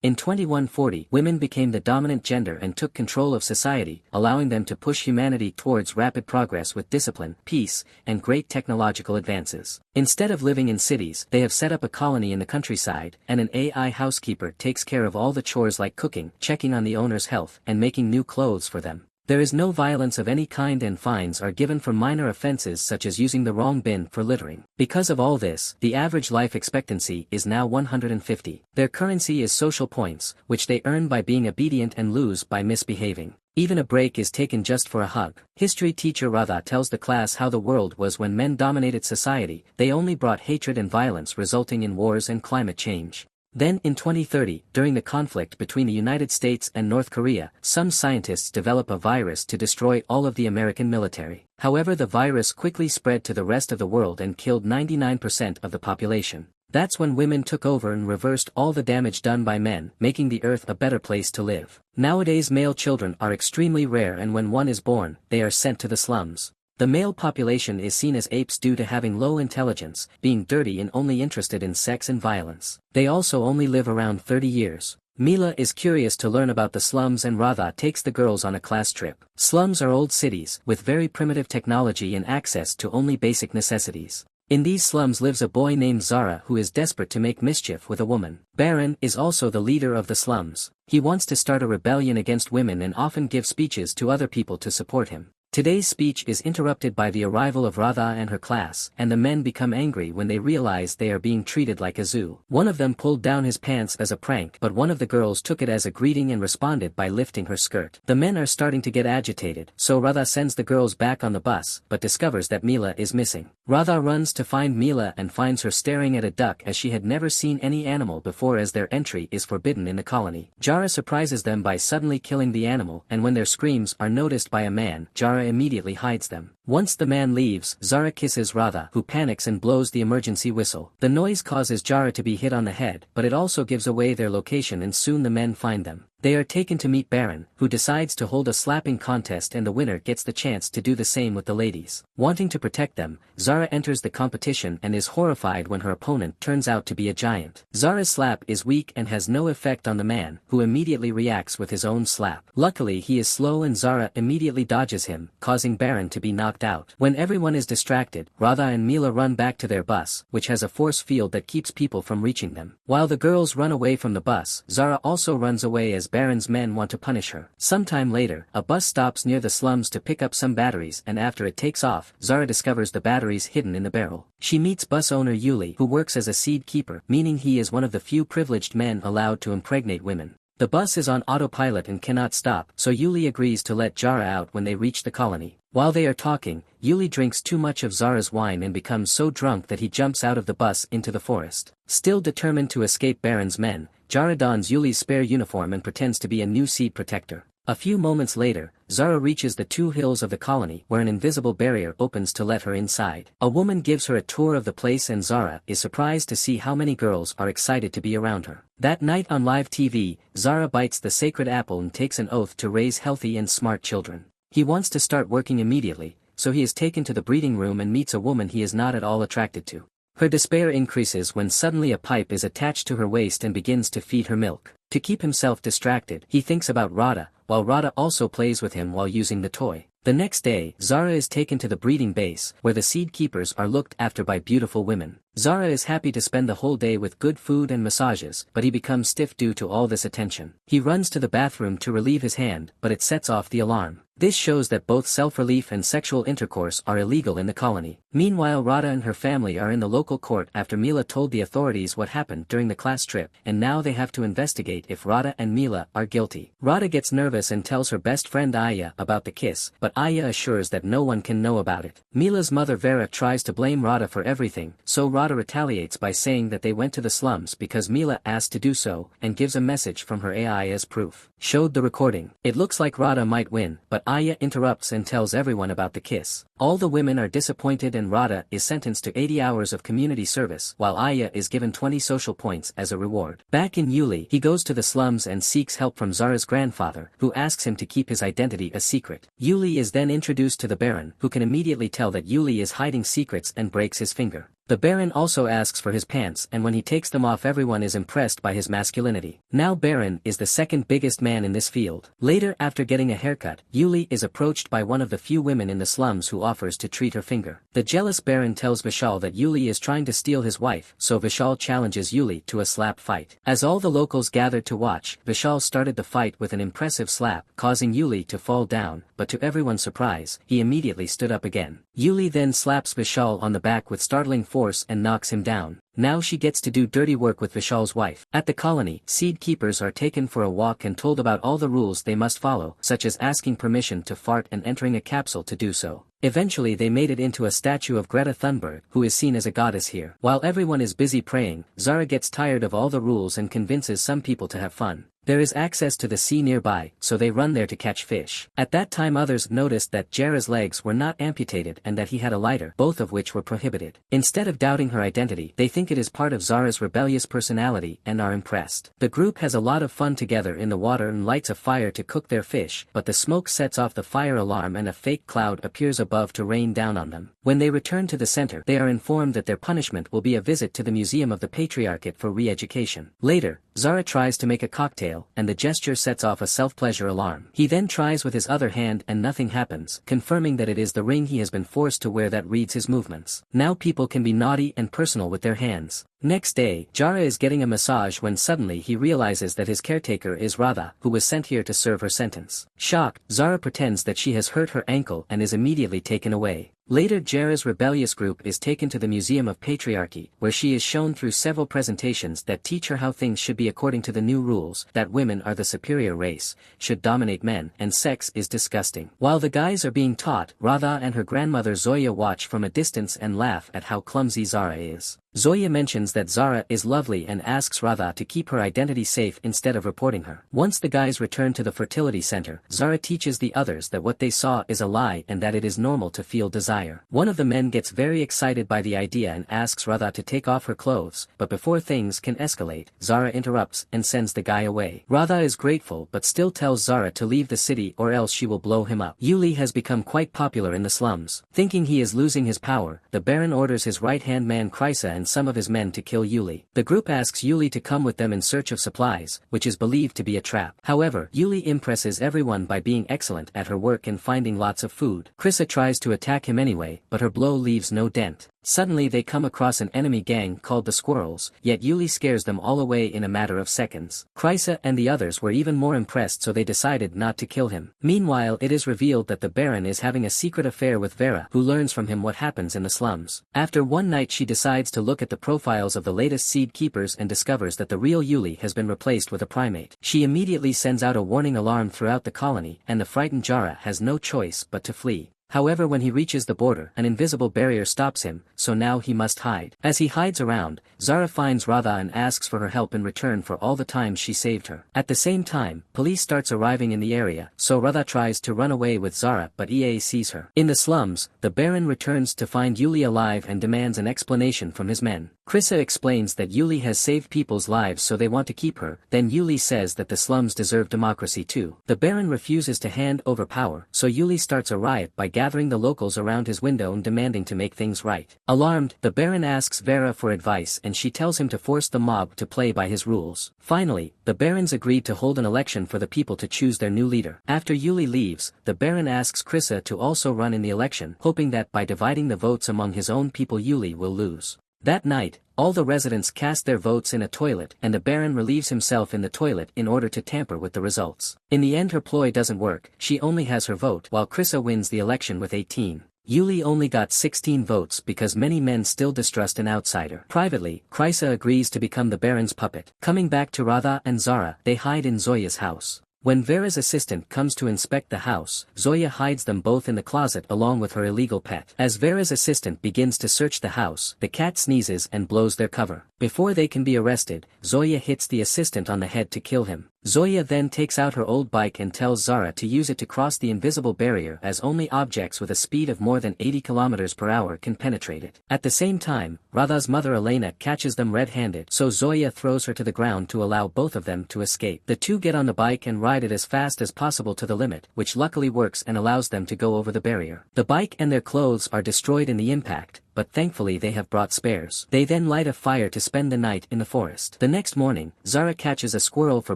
In 2140, women became the dominant gender and took control of society, allowing them to push humanity towards rapid progress with discipline, peace, and great technological advances. Instead of living in cities, they have set up a colony in the countryside, and an AI housekeeper takes care of all the chores like cooking, checking on the owner's health, and making new clothes for them. There is no violence of any kind and fines are given for minor offenses such as using the wrong bin for littering. Because of all this, the average life expectancy is now 150. Their currency is social points, which they earn by being obedient and lose by misbehaving. Even a break is taken just for a hug. History teacher Radha tells the class how the world was when men dominated society. They only brought hatred and violence, resulting in wars and climate change. Then in 2030, during the conflict between the United States and North Korea, some scientists develop a virus to destroy all of the American military. However, the virus quickly spread to the rest of the world and killed 99% of the population. That's when women took over and reversed all the damage done by men, making the earth a better place to live. Nowadays male children are extremely rare, and when one is born, they are sent to the slums. The male population is seen as apes due to having low intelligence, being dirty and only interested in sex and violence. They also only live around 30 years. Mila is curious to learn about the slums, and Radha takes the girls on a class trip. Slums are old cities, with very primitive technology and access to only basic necessities. In these slums lives a boy named Zara who is desperate to make mischief with a woman. Baron is also the leader of the slums. He wants to start a rebellion against women and often gives speeches to other people to support him. Today's speech is interrupted by the arrival of Radha and her class, and the men become angry when they realize they are being treated like a zoo. One of them pulled down his pants as a prank, but one of the girls took it as a greeting and responded by lifting her skirt. The men are starting to get agitated, so Radha sends the girls back on the bus, but discovers that Mila is missing. Radha runs to find Mila and finds her staring at a duck, as she had never seen any animal before, as their entry is forbidden in the colony. Jara surprises them by suddenly killing the animal, and when their screams are noticed by a man, Jara immediately hides them. Once the man leaves, Zara kisses Radha, who panics and blows the emergency whistle. The noise causes Jara to be hit on the head, but it also gives away their location, and soon the men find them. They are taken to meet Baron, who decides to hold a slapping contest, and the winner gets the chance to do the same with the ladies. Wanting to protect them, Zara enters the competition and is horrified when her opponent turns out to be a giant. Zara's slap is weak and has no effect on the man, who immediately reacts with his own slap. Luckily he is slow and Zara immediately dodges him, causing Baron to be knocked out. When everyone is distracted, Radha and Mila run back to their bus, which has a force field that keeps people from reaching them. While the girls run away from the bus, Zara also runs away as Baron's men want to punish her. Sometime later, a bus stops near the slums to pick up some batteries, and after it takes off, Zara discovers the batteries hidden in the barrel. She meets bus owner Yuli, who works as a seed keeper, meaning he is one of the few privileged men allowed to impregnate women. The bus is on autopilot and cannot stop, so Yuli agrees to let Jara out when they reach the colony. While they are talking, Yuli drinks too much of Zara's wine and becomes so drunk that he jumps out of the bus into the forest. Still determined to escape Baron's men, Jara dons Yuli's spare uniform and pretends to be a new seed protector. A few moments later, Zara reaches the two hills of the colony, where an invisible barrier opens to let her inside. A woman gives her a tour of the place, and Zara is surprised to see how many girls are excited to be around her. That night on live TV, Zara bites the sacred apple and takes an oath to raise healthy and smart children. He wants to start working immediately, so he is taken to the breeding room and meets a woman he is not at all attracted to. Her despair increases when suddenly a pipe is attached to her waist and begins to feed her milk. To keep himself distracted, he thinks about Radha, while Radha also plays with him while using the toy. The next day, Zara is taken to the breeding base, where the seed keepers are looked after by beautiful women. Zara is happy to spend the whole day with good food and massages, but he becomes stiff due to all this attention. He runs to the bathroom to relieve his hand, but it sets off the alarm. This shows that both self-relief and sexual intercourse are illegal in the colony. Meanwhile, Radha and her family are in the local court after Mila told the authorities what happened during the class trip, and now they have to investigate if Radha and Mila are guilty. Radha gets nervous and tells her best friend Aya about the kiss, but Aya assures that no one can know about it. Mila's mother Vera tries to blame Radha for everything, so Radha retaliates by saying that they went to the slums because Mila asked to do so, and gives a message from her AI as proof. Showed the recording. It looks like Radha might win, but Aya interrupts and tells everyone about the kiss. All the women are disappointed and Radha is sentenced to 80 hours of community service while Aya is given 20 social points as a reward. Back in Yuli, he goes to the slums and seeks help from Zara's grandfather, who asks him to keep his identity a secret. Yuli is then introduced to the Baron, who can immediately tell that Yuli is hiding secrets and breaks his finger. The Baron also asks for his pants, and when he takes them off everyone is impressed by his masculinity. Now Baron is the second biggest man in this field. Later, after getting a haircut, Yuli is approached by one of the few women in the slums who offers to treat her finger. The jealous Baron tells Vishal that Yuli is trying to steal his wife, so Vishal challenges Yuli to a slap fight. As all the locals gathered to watch, Vishal started the fight with an impressive slap, causing Yuli to fall down, but to everyone's surprise, he immediately stood up again. Yuli then slaps Vishal on the back with startling force and knocks him down. Now she gets to do dirty work with Vishal's wife. At the colony, seed keepers are taken for a walk and told about all the rules they must follow, such as asking permission to fart and entering a capsule to do so. Eventually they made it into a statue of Greta Thunberg, who is seen as a goddess here. While everyone is busy praying, Zara gets tired of all the rules and convinces some people to have fun. There is access to the sea nearby, so they run there to catch fish. At that time others noticed that Jara's legs were not amputated and that he had a lighter, both of which were prohibited. Instead of doubting her identity, they think it is part of Zara's rebellious personality and are impressed. The group has a lot of fun together in the water and lights a fire to cook their fish, but the smoke sets off the fire alarm and a fake cloud appears above to rain down on them. When they return to the center, they are informed that their punishment will be a visit to the Museum of the Patriarchate for re-education. Later, Zara tries to make a cocktail, and the gesture sets off a self-pleasure alarm. He then tries with his other hand and nothing happens, confirming that it is the ring he has been forced to wear that reads his movements. Now people can be naughty and personal with their hands. Next day, Jara is getting a massage when suddenly he realizes that his caretaker is Radha, who was sent here to serve her sentence. Shocked, Zara pretends that she has hurt her ankle and is immediately taken away. Later Jara's rebellious group is taken to the Museum of Patriarchy, where she is shown through several presentations that teach her how things should be according to the new rules, that women are the superior race, should dominate men, and sex is disgusting. While the guys are being taught, Radha and her grandmother Zoya watch from a distance and laugh at how clumsy Zara is. Zoya mentions that Zara is lovely and asks Radha to keep her identity safe instead of reporting her. Once the guys return to the fertility center, Zara teaches the others that what they saw is a lie and that it is normal to feel desire. One of the men gets very excited by the idea and asks Radha to take off her clothes, but before things can escalate, Zara interrupts and sends the guy away. Radha is grateful but still tells Zara to leave the city or else she will blow him up. Yuli has become quite popular in the slums. Thinking he is losing his power, the Baron orders his right-hand man Krysa and some of his men to kill Yuli. The group asks Yuli to come with them in search of supplies, which is believed to be a trap. However, Yuli impresses everyone by being excellent at her work and finding lots of food. Krysa tries to attack him anyway, but her blow leaves no dent. Suddenly they come across an enemy gang called the Squirrels, yet Yuli scares them all away in a matter of seconds. Krysa and the others were even more impressed, so they decided not to kill him. Meanwhile, it is revealed that the Baron is having a secret affair with Vera, who learns from him what happens in the slums. After one night she decides to look at the profiles of the latest seed keepers and discovers that the real Yuli has been replaced with a primate. She immediately sends out a warning alarm throughout the colony, and the frightened Jara has no choice but to flee. However, when he reaches the border, an invisible barrier stops him, so now he must hide. As he hides around, Zara finds Radha and asks for her help in return for all the time she saved her. At the same time, police starts arriving in the area, so Radha tries to run away with Zara but EA sees her. In the slums, the Baron returns to find Yuli alive and demands an explanation from his men. Krysa explains that Yuli has saved people's lives so they want to keep her, then Yuli says that the slums deserve democracy too. The Baron refuses to hand over power, so Yuli starts a riot by gathering the locals around his window and demanding to make things right. Alarmed, the Baron asks Vera for advice and she tells him to force the mob to play by his rules. Finally, the Barons agreed to hold an election for the people to choose their new leader. After Yuli leaves, the Baron asks Krysa to also run in the election, hoping that by dividing the votes among his own people Yuli will lose. That night, all the residents cast their votes in a toilet and the Baron relieves himself in the toilet in order to tamper with the results. In the end her ploy doesn't work, she only has her vote while Krysa wins the election with 18. Yuli only got 16 votes because many men still distrust an outsider. Privately, Krysa agrees to become the Baron's puppet. Coming back to Radha and Zara, they hide in Zoya's house. When Vera's assistant comes to inspect the house, Zoya hides them both in the closet along with her illegal pet. As Vera's assistant begins to search the house, the cat sneezes and blows their cover. Before they can be arrested, Zoya hits the assistant on the head to kill him. Zoya then takes out her old bike and tells Zara to use it to cross the invisible barrier, as only objects with a speed of more than 80 km per hour can penetrate it. At the same time, Radha's mother Elena catches them red-handed, so Zoya throws her to the ground to allow both of them to escape. The two get on the bike and ride it as fast as possible to the limit, which luckily works and allows them to go over the barrier. The bike and their clothes are destroyed in the impact, but thankfully they have brought spares. They then light a fire to spend the night in the forest. The next morning, Zara catches a squirrel for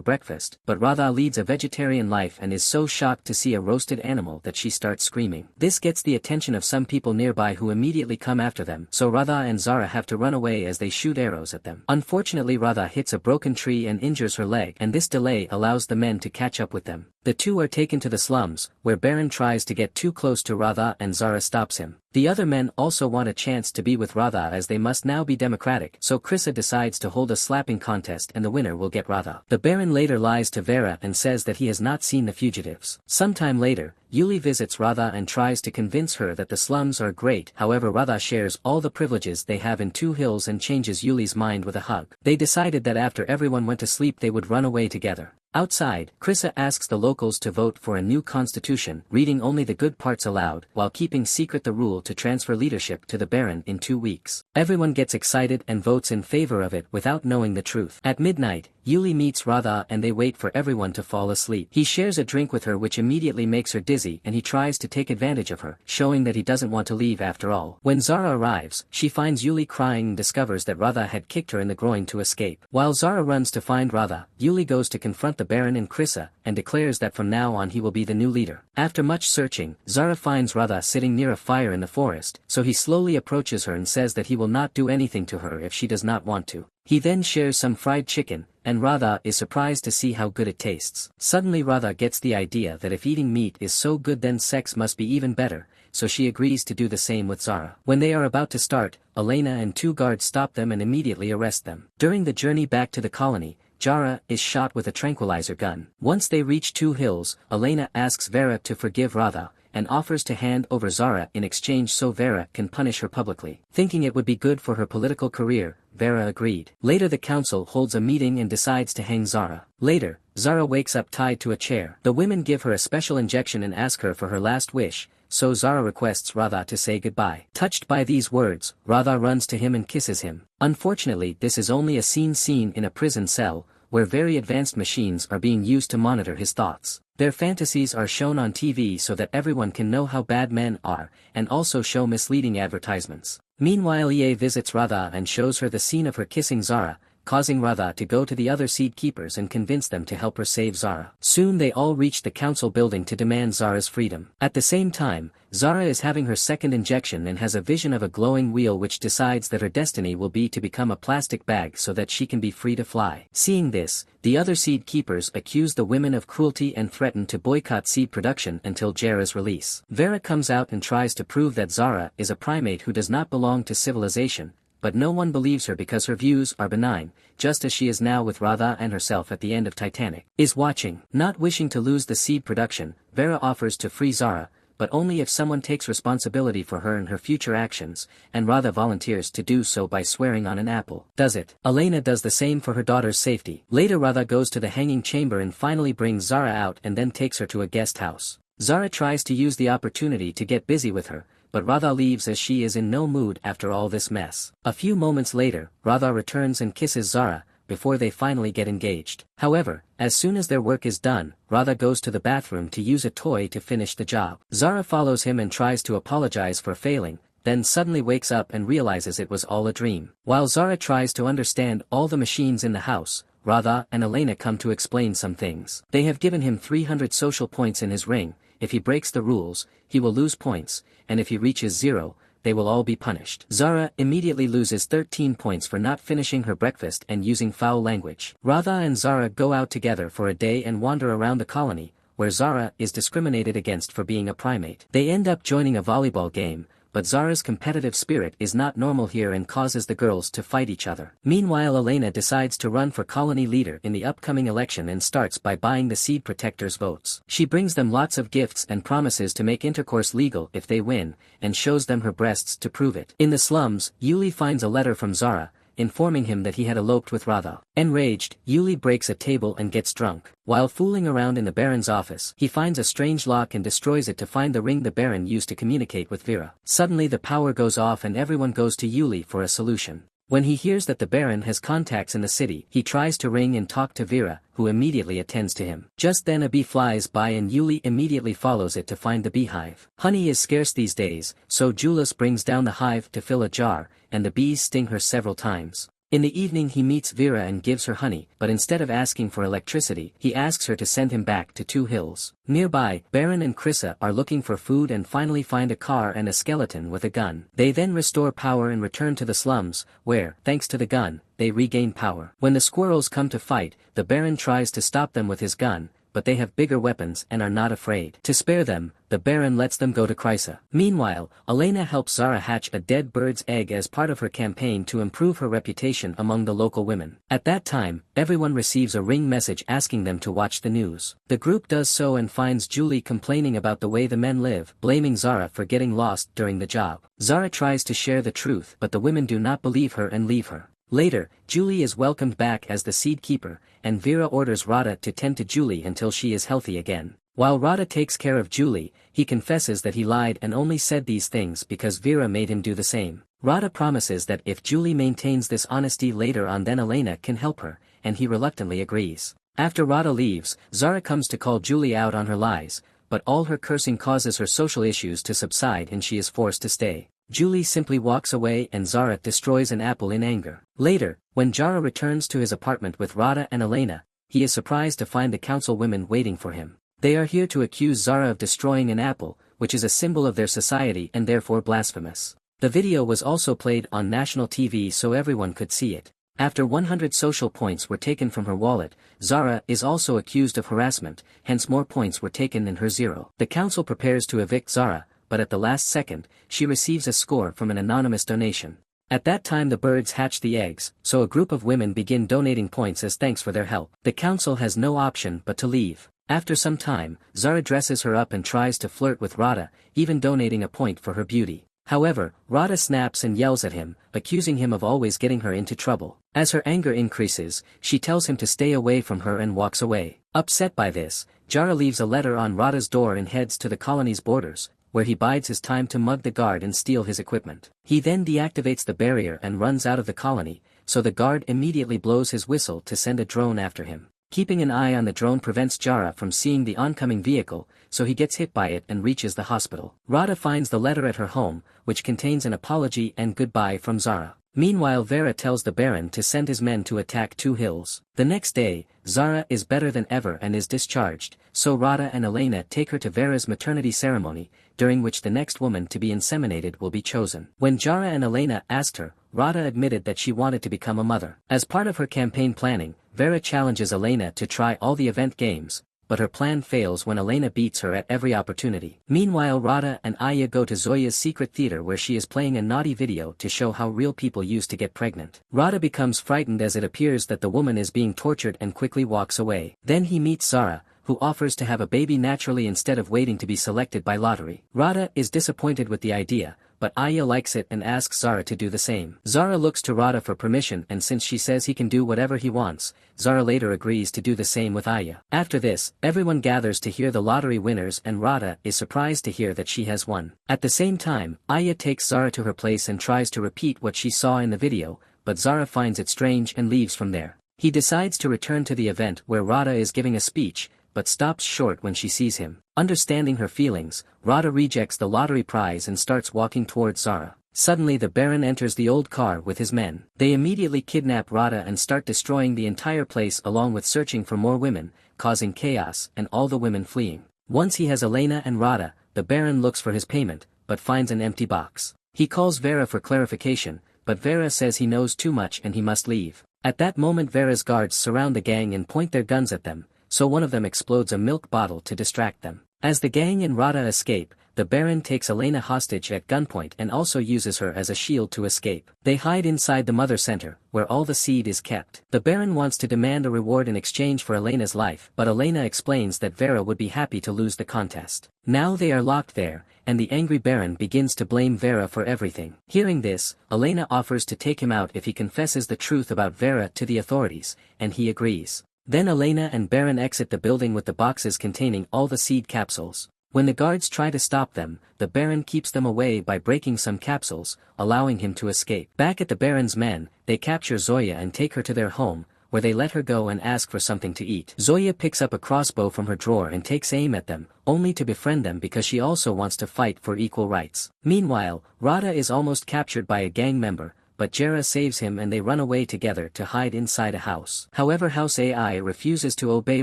breakfast, but Radha leads a vegetarian life and is so shocked to see a roasted animal that she starts screaming. This gets the attention of some people nearby who immediately come after them, so Radha and Zara have to run away as they shoot arrows at them. Unfortunately, Radha hits a broken tree and injures her leg, and this delay allows the men to catch up with them. The two are taken to the slums, where Baron tries to get too close to Radha and Zara stops him. The other men also want a chance to be with Radha as they must now be democratic, so Krissa decides to hold a slapping contest and the winner will get Radha. The Baron later lies to Vera and says that he has not seen the fugitives. Sometime later, Yuli visits Radha and tries to convince her that the slums are great. However, Radha shares all the privileges they have in Two Hills and changes Yuli's mind with a hug. They decided that after everyone went to sleep they would run away together. Outside, Krissa asks the locals to vote for a new constitution, reading only the good parts aloud, while keeping secret the rule to transfer leadership to the Baron in 2 weeks. Everyone gets excited and votes in favor of it without knowing the truth. At midnight, Yuli meets Radha and they wait for everyone to fall asleep. He shares a drink with her which immediately makes her dizzy and he tries to take advantage of her, showing that he doesn't want to leave after all. When Zara arrives, she finds Yuli crying and discovers that Radha had kicked her in the groin to escape. While Zara runs to find Radha, Yuli goes to confront the Baron and Krissa, and declares that from now on he will be the new leader. After much searching, Zara finds Radha sitting near a fire in the forest, so he slowly approaches her and says that he will not do anything to her if she does not want to. He then shares some fried chicken, and Radha is surprised to see how good it tastes. Suddenly Radha gets the idea that if eating meat is so good then sex must be even better, so she agrees to do the same with Zara. When they are about to start, Elena and 2 guards stop them and immediately arrest them. During the journey back to the colony, Jara is shot with a tranquilizer gun. Once they reach Two Hills, Elena asks Vera to forgive Radha, and offers to hand over Zara in exchange so Vera can punish her publicly. Thinking it would be good for her political career, Vera agreed. Later the council holds a meeting and decides to hang Zara. Later, Zara wakes up tied to a chair. The women give her a special injection and ask her for her last wish, so Zara requests Radha to say goodbye. Touched by these words, Radha runs to him and kisses him. Unfortunately, this is only a scene in a prison cell, where very advanced machines are being used to monitor his thoughts. Their fantasies are shown on TV so that everyone can know how bad men are, and also show misleading advertisements. Meanwhile, EA visits Radha and shows her the scene of her kissing Zara, causing Radha to go to the other seed keepers and convince them to help her save Zara. Soon they all reach the council building to demand Zara's freedom. At the same time, Zara is having her second injection and has a vision of a glowing wheel which decides that her destiny will be to become a plastic bag so that she can be free to fly. Seeing this, the other seed keepers accuse the women of cruelty and threaten to boycott seed production until Jara's release. Vera comes out and tries to prove that Zara is a primate who does not belong to civilization, but no one believes her because her views are benign, just as she is now with Radha and herself at the end of Titanic is watching. Not wishing to lose the seed production, Vera offers to free Zara, but only if someone takes responsibility for her and her future actions, and Radha volunteers to do so by swearing on an apple. Does it? Elena does the same for her daughter's safety. Later Radha goes to the hanging chamber and finally brings Zara out and then takes her to a guest house. Zara tries to use the opportunity to get busy with her, but Radha leaves as she is in no mood after all this mess. A few moments later, Radha returns and kisses Zara, before they finally get engaged. However, as soon as their work is done, Radha goes to the bathroom to use a toy to finish the job. Zara follows him and tries to apologize for failing, then suddenly wakes up and realizes it was all a dream. While Zara tries to understand all the machines in the house, Radha and Elena come to explain some things. They have given him 300 social points in his ring. If he breaks the rules, he will lose points, and if he reaches 0, they will all be punished. Zara immediately loses 13 points for not finishing her breakfast and using foul language. Radha and Zara go out together for a day and wander around the colony, where Zara is discriminated against for being a primate. They end up joining a volleyball game, but Zara's competitive spirit is not normal here and causes the girls to fight each other. Meanwhile, Elena decides to run for colony leader in the upcoming election and starts by buying the Seed Protectors' votes. She brings them lots of gifts and promises to make intercourse legal if they win, and shows them her breasts to prove it. In the slums, Yuli finds a letter from Zara, informing him that he had eloped with Radha. Enraged, Yuli breaks a table and gets drunk. While fooling around in the Baron's office, he finds a strange lock and destroys it to find the ring the Baron used to communicate with Vera. Suddenly the power goes off and everyone goes to Yuli for a solution. When he hears that the Baron has contacts in the city, he tries to ring and talk to Vera, who immediately attends to him. Just then a bee flies by and Yuli immediately follows it to find the beehive. Honey is scarce these days, so Julius brings down the hive to fill a jar, and the bees sting her several times. In the evening he meets Vera and gives her honey, but instead of asking for electricity, he asks her to send him back to Two Hills. Nearby, Baron and Krissa are looking for food and finally find a car and a skeleton with a gun. They then restore power and return to the slums, where, thanks to the gun, they regain power. When the squirrels come to fight, the Baron tries to stop them with his gun, but they have bigger weapons and are not afraid. To spare them, the Baron lets them go to Krissa. Meanwhile, Elena helps Zara hatch a dead bird's egg as part of her campaign to improve her reputation among the local women. At that time, everyone receives a ring message asking them to watch the news. The group does so and finds Julie complaining about the way the men live, blaming Zara for getting lost during the job. Zara tries to share the truth, but the women do not believe her and leave her. Later, Julie is welcomed back as the Seed Keeper, and Vera orders Radha to tend to Julie until she is healthy again. While Radha takes care of Julie, he confesses that he lied and only said these things because Vera made him do the same. Radha promises that if Julie maintains this honesty later on then Elena can help her, and he reluctantly agrees. After Radha leaves, Zara comes to call Julie out on her lies, but all her cursing causes her social issues to subside and she is forced to stay. Julie simply walks away and Zara destroys an apple in anger. Later, when Zara returns to his apartment with Radha and Elena, he is surprised to find the council women waiting for him. They are here to accuse Zara of destroying an apple, which is a symbol of their society and therefore blasphemous. The video was also played on national TV so everyone could see it. After 100 social points were taken from her wallet, Zara is also accused of harassment, hence more points were taken than her 0. The council prepares to evict Zara, but at the last second, she receives a score from an anonymous donation. At that time the birds hatch the eggs, so a group of women begin donating points as thanks for their help. The council has no option but to leave. After some time, Zara dresses her up and tries to flirt with Radha, even donating a point for her beauty. However, Radha snaps and yells at him, accusing him of always getting her into trouble. As her anger increases, she tells him to stay away from her and walks away. Upset by this, Zara leaves a letter on Radha's door and heads to the colony's borders, where he bides his time to mug the guard and steal his equipment. He then deactivates the barrier and runs out of the colony, so the guard immediately blows his whistle to send a drone after him. Keeping an eye on the drone prevents Zara from seeing the oncoming vehicle, so he gets hit by it and reaches the hospital. Radha finds the letter at her home, which contains an apology and goodbye from Zara. Meanwhile Vera tells the Baron to send his men to attack Two Hills. The next day, Zara is better than ever and is discharged, so Radha and Elena take her to Vera's maternity ceremony, during which the next woman to be inseminated will be chosen. When Zara and Elena asked her, Radha admitted that she wanted to become a mother. As part of her campaign planning, Vera challenges Elena to try all the event games, but her plan fails when Elena beats her at every opportunity. Meanwhile Radha and Aya go to Zoya's secret theater where she is playing a naughty video to show how real people used to get pregnant. Radha becomes frightened as it appears that the woman is being tortured and quickly walks away. Then he meets Zara, who offers to have a baby naturally instead of waiting to be selected by lottery. Radha is disappointed with the idea, but Aya likes it and asks Zara to do the same. Zara looks to Radha for permission and since she says he can do whatever he wants, Zara later agrees to do the same with Aya. After this, everyone gathers to hear the lottery winners and Radha is surprised to hear that she has won. At the same time, Aya takes Zara to her place and tries to repeat what she saw in the video, but Zara finds it strange and leaves from there. He decides to return to the event where Radha is giving a speech, but stops short when she sees him. Understanding her feelings, Radha rejects the lottery prize and starts walking towards Zara. Suddenly the Baron enters the old car with his men. They immediately kidnap Radha and start destroying the entire place along with searching for more women, causing chaos and all the women fleeing. Once he has Elena and Radha, the Baron looks for his payment, but finds an empty box. He calls Vera for clarification, but Vera says he knows too much and he must leave. At that moment Vera's guards surround the gang and point their guns at them, so one of them explodes a milk bottle to distract them. As the gang and Radha escape, the Baron takes Elena hostage at gunpoint and also uses her as a shield to escape. They hide inside the Mother Center, where all the seed is kept. The Baron wants to demand a reward in exchange for Elena's life, but Elena explains that Vera would be happy to lose the contest. Now they are locked there, and the angry Baron begins to blame Vera for everything. Hearing this, Elena offers to take him out if he confesses the truth about Vera to the authorities, and he agrees. Then Elena and Baron exit the building with the boxes containing all the seed capsules. When the guards try to stop them, the Baron keeps them away by breaking some capsules, allowing him to escape. Back at the Baron's men, they capture Zoya and take her to their home, where they let her go and ask for something to eat. Zoya picks up a crossbow from her drawer and takes aim at them, only to befriend them because she also wants to fight for equal rights. Meanwhile, Rada is almost captured by a gang member, but Jera saves him and they run away together to hide inside a house. However, House AI refuses to obey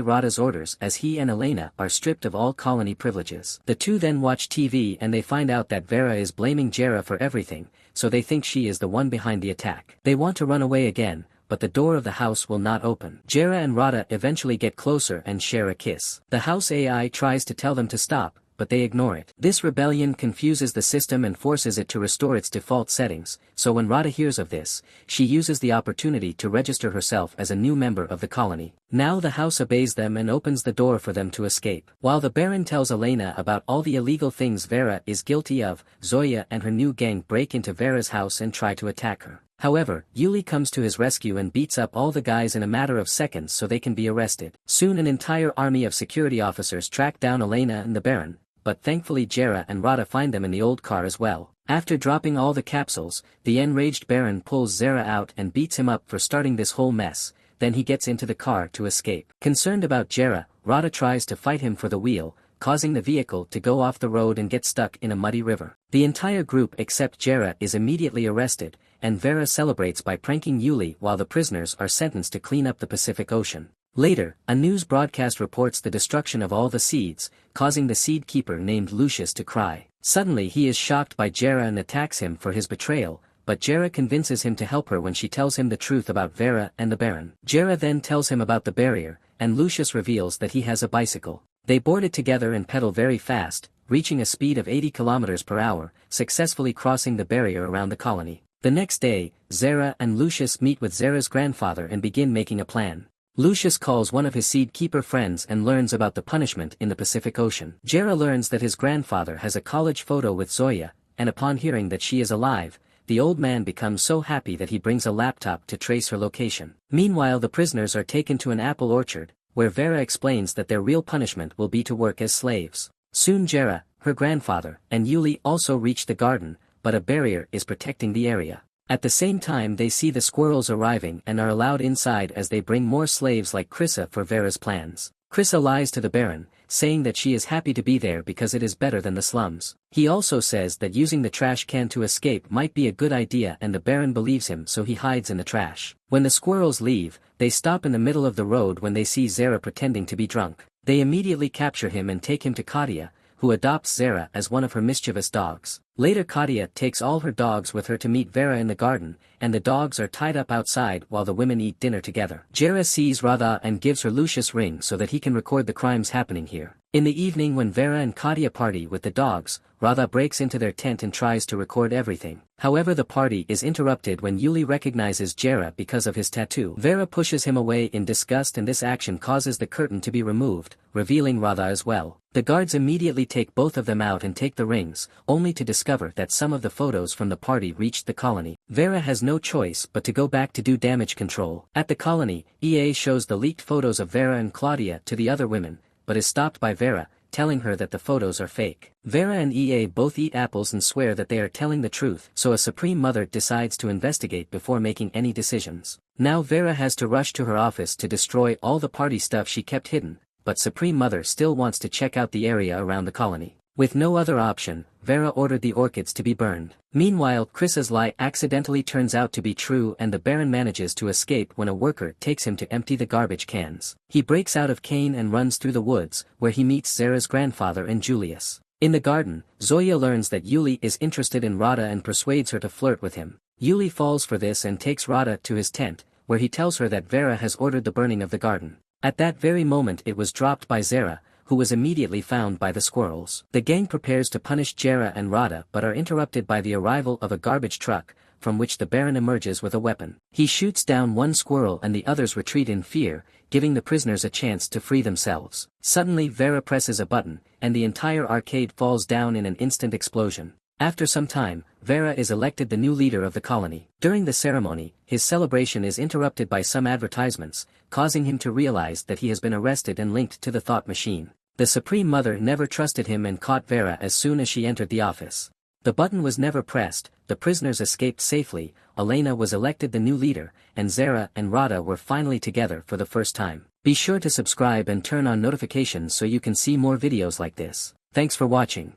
Rada's orders as he and Elena are stripped of all colony privileges. The two then watch TV and they find out that Vera is blaming Jera for everything, so they think she is the one behind the attack. They want to run away again, but the door of the house will not open. Jera and Rada eventually get closer and share a kiss. The House AI tries to tell them to stop, but they ignore it. This rebellion confuses the system and forces it to restore its default settings, so when Rada hears of this, she uses the opportunity to register herself as a new member of the colony. Now the house obeys them and opens the door for them to escape. While the Baron tells Elena about all the illegal things Vera is guilty of, Zoya and her new gang break into Vera's house and try to attack her. However, Yuli comes to his rescue and beats up all the guys in a matter of seconds so they can be arrested. Soon an entire army of security officers track down Elena and the Baron, but thankfully Jera and Rada find them in the old car as well. After dropping all the capsules, the enraged Baron pulls Zera out and beats him up for starting this whole mess, then he gets into the car to escape. Concerned about Jera, Rada tries to fight him for the wheel, causing the vehicle to go off the road and get stuck in a muddy river. The entire group except Jera is immediately arrested, and Vera celebrates by pranking Yuli while the prisoners are sentenced to clean up the Pacific Ocean. Later, a news broadcast reports the destruction of all the seeds, causing the seed keeper named Lucius to cry. Suddenly he is shocked by Jera and attacks him for his betrayal, but Jera convinces him to help her when she tells him the truth about Vera and the Baron. Jera then tells him about the barrier, and Lucius reveals that he has a bicycle. They board it together and pedal very fast, reaching a speed of 80 kilometers per hour, successfully crossing the barrier around the colony. The next day, Zera and Lucius meet with Zera's grandfather and begin making a plan. Lucius calls one of his seed keeper friends and learns about the punishment in the Pacific Ocean. Jera learns that his grandfather has a college photo with Zoya, and upon hearing that she is alive, the old man becomes so happy that he brings a laptop to trace her location. Meanwhile, the prisoners are taken to an apple orchard, where Vera explains that their real punishment will be to work as slaves. Soon Jera, her grandfather, and Yuli also reach the garden, but a barrier is protecting the area. At the same time they see the squirrels arriving and are allowed inside as they bring more slaves like Krissa for Vera's plans. Krissa lies to the Baron, saying that she is happy to be there because it is better than the slums. He also says that using the trash can to escape might be a good idea and the Baron believes him, so he hides in the trash. When the squirrels leave, they stop in the middle of the road when they see Zera pretending to be drunk. They immediately capture him and take him to Katia, who adopts Zera as one of her mischievous dogs. Later Katia takes all her dogs with her to meet Vera in the garden, and the dogs are tied up outside while the women eat dinner together. Jera sees Rada and gives her Lucius' ring so that he can record the crimes happening here. In the evening when Vera and Katia party with the dogs, Rada breaks into their tent and tries to record everything. However, the party is interrupted when Yuli recognizes Jera because of his tattoo. Vera pushes him away in disgust and this action causes the curtain to be removed, revealing Rada as well. The guards immediately take both of them out and take the rings, only to discover that some of the photos from the party reached the colony. Vera has no choice but to go back to do damage control. At the colony, EA shows the leaked photos of Vera and Claudia to the other women, but is stopped by Vera, telling her that the photos are fake. Vera and EA both eat apples and swear that they are telling the truth, so a Supreme Mother decides to investigate before making any decisions. Now Vera has to rush to her office to destroy all the party stuff she kept hidden, but Supreme Mother still wants to check out the area around the colony. With no other option, Vera ordered the orchids to be burned. Meanwhile, Krissa's lie accidentally turns out to be true and the Baron manages to escape when a worker takes him to empty the garbage cans. He breaks out of Kane and runs through the woods, where he meets Zera's grandfather and Julius. In the garden, Zoya learns that Yuli is interested in Rada and persuades her to flirt with him. Yuli falls for this and takes Rada to his tent, where he tells her that Vera has ordered the burning of the garden. At that very moment it was dropped by Zera, who was immediately found by the squirrels. The gang prepares to punish Jera and Rada but are interrupted by the arrival of a garbage truck, from which the Baron emerges with a weapon. He shoots down one squirrel and the others retreat in fear, giving the prisoners a chance to free themselves. Suddenly Vera presses a button, and the entire arcade falls down in an instant explosion. After some time, Vera is elected the new leader of the colony. During the ceremony, his celebration is interrupted by some advertisements, causing him to realize that he has been arrested and linked to the Thought Machine. The Supreme Mother never trusted him and caught Vera as soon as she entered the office. The button was never pressed, the prisoners escaped safely, Elena was elected the new leader, and Zara and Rada were finally together for the first time. Be sure to subscribe and turn on notifications so you can see more videos like this. Thanks for watching.